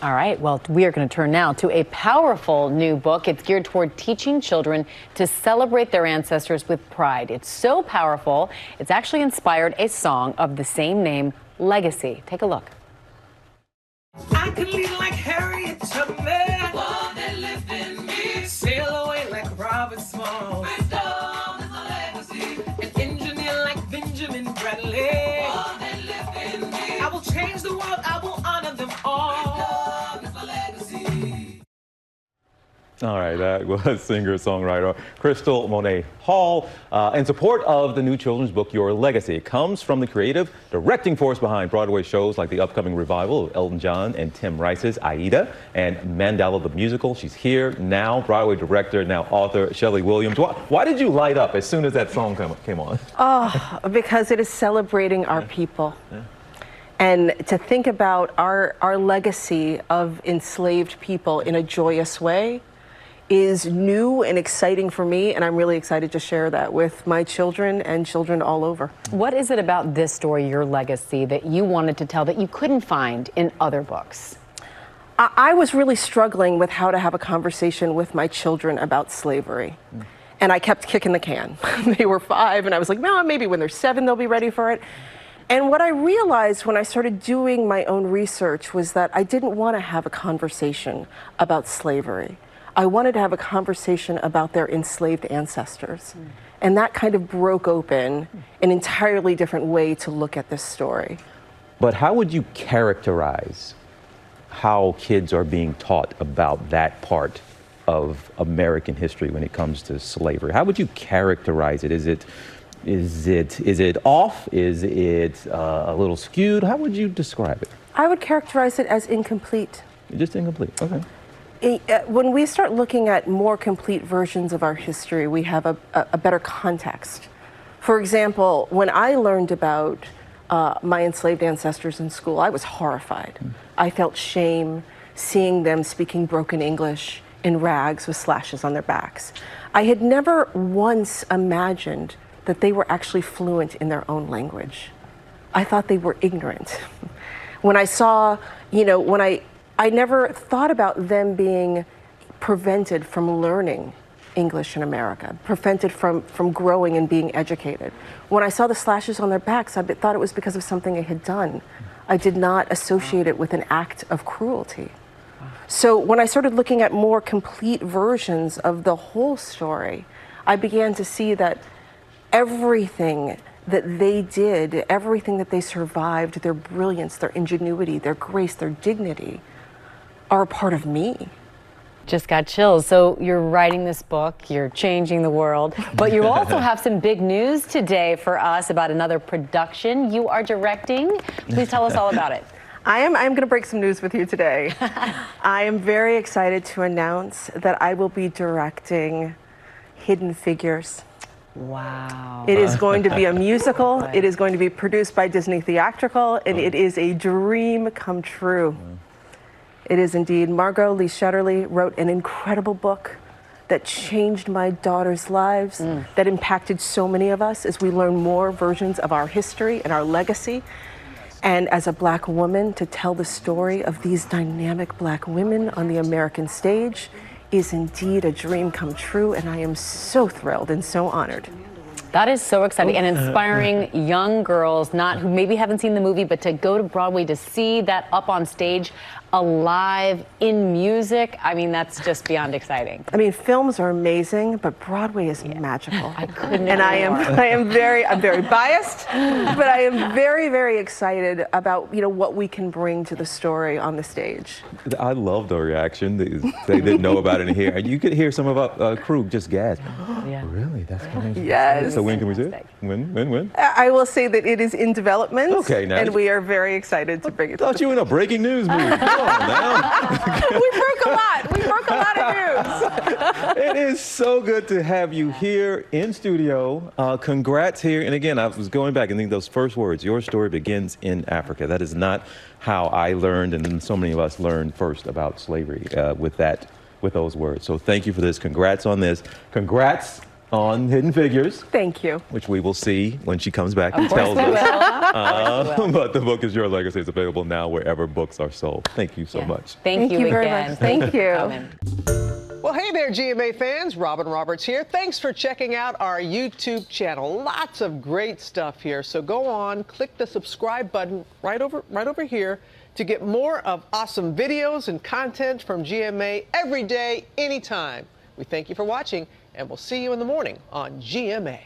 All right, well, we are going to turn now to a powerful new book. It's geared toward teaching children to celebrate their ancestors with pride. It's so powerful, it's actually inspired a song of the same name, Legacy. Take a look. I could lead like Harriet Tubman, one that lived in me, sail away like Robert Small, wisdom is a legacy, an engineer like Benjamin Bradley, one that lived in me, I will change the world, I will honor them all, wisdom is a legacy. All right, that was singer-songwriter Crystal Monet Hall in support of the new children's book, Your Legacy. It comes from the creative directing force behind Broadway shows like the upcoming revival of Elton John and Tim Rice's Aida and Mandela the Musical. She's here now, Broadway director, now author, Schele Williams. Why did you light up as soon as that song came on? Oh, because it is celebrating our people. Yeah. And to think about our legacy of enslaved people in a joyous way is new and exciting for me, and I'm really excited to share that with my children and children all over. What is it about this story, Your Legacy, that you wanted to tell that you couldn't find in other books? I was really struggling with how to have a conversation with my children about slavery. And I kept kicking the can. They were 5, and I was like, no, maybe when they're 7, they'll be ready for it. And what I realized when I started doing my own research was that I didn't want to have a conversation about slavery. I wanted to have a conversation about their enslaved ancestors. And that kind of broke open an entirely different way to look at this story. But how would you characterize how kids are being taught about that part of American history when it comes to slavery? How would you characterize it? Is it off? Is it a little skewed? How would you describe it? I would characterize it as incomplete. Just incomplete, okay. When we start looking at more complete versions of our history, we have a better context. For example, when I learned about my enslaved ancestors in school, I was horrified. I felt shame seeing them speaking broken English in rags with slashes on their backs. I had never once imagined that they were actually fluent in their own language. I thought they were ignorant. When I saw, I never thought about them being prevented from learning English in America, prevented from growing and being educated. When I saw the slashes on their backs, I thought it was because of something they had done. I did not associate it with an act of cruelty. So when I started looking at more complete versions of the whole story, I began to see that everything that they did, everything that they survived, their brilliance, their ingenuity, their grace, their dignity, are a part of me. Just got chills. So you're writing this book, you're changing the world, but you also have some big news today for us about another production you are directing. Please tell us all about it. I'm going to break some news with you today. I am very excited to announce that I will be directing Hidden Figures. Wow. It is going to be a musical. It is going to be produced by Disney Theatrical, and it is a dream come true. It is indeed. Margot Lee Shetterly wrote an incredible book that changed my daughter's lives, that impacted so many of us as we learn more versions of our history and our legacy. And as a Black woman, to tell the story of these dynamic Black women on the American stage is indeed a dream come true, and I am so thrilled and so honored. That is so exciting and inspiring young girls, who maybe haven't seen the movie, but to go to Broadway to see that up on stage, alive in music. I mean, that's just beyond exciting. I mean, films are amazing, but Broadway is magical. I couldn't. And I'm very biased, but I am very, very excited about what we can bring to the story on the stage. I love the reaction. They didn't know about it in here, and you could hear some of our crew just gasp. Yeah. Really? That's coming. Yes. So when can we see it? When? I will say that it is in development. Okay, now. And we are very excited to bring it. Thought you were in a breaking news movie. Come on now. We broke a lot. We broke a lot of news. It is so good to have you here in studio. Congrats here. And again, I was going back and thinking those first words, your story begins in Africa. That is not how I learned, and then so many of us learned first about slavery with those words. So thank you for this. Congrats on this. Congrats on Hidden Figures, Thank you. which we will see when she comes back and Of course tells we us. will. But the book is Your Legacy. It's available now wherever books are sold. Thank you so Yeah. much. Thank you very again. much. Thank for you. coming. Well, hey there, GMA fans. Robin Roberts here. Thanks for checking out our YouTube channel. Lots of great stuff here. So go on, click the subscribe button right over here to get more of awesome videos and content from GMA every day, anytime. We thank you for watching, and we'll see you in the morning on GMA.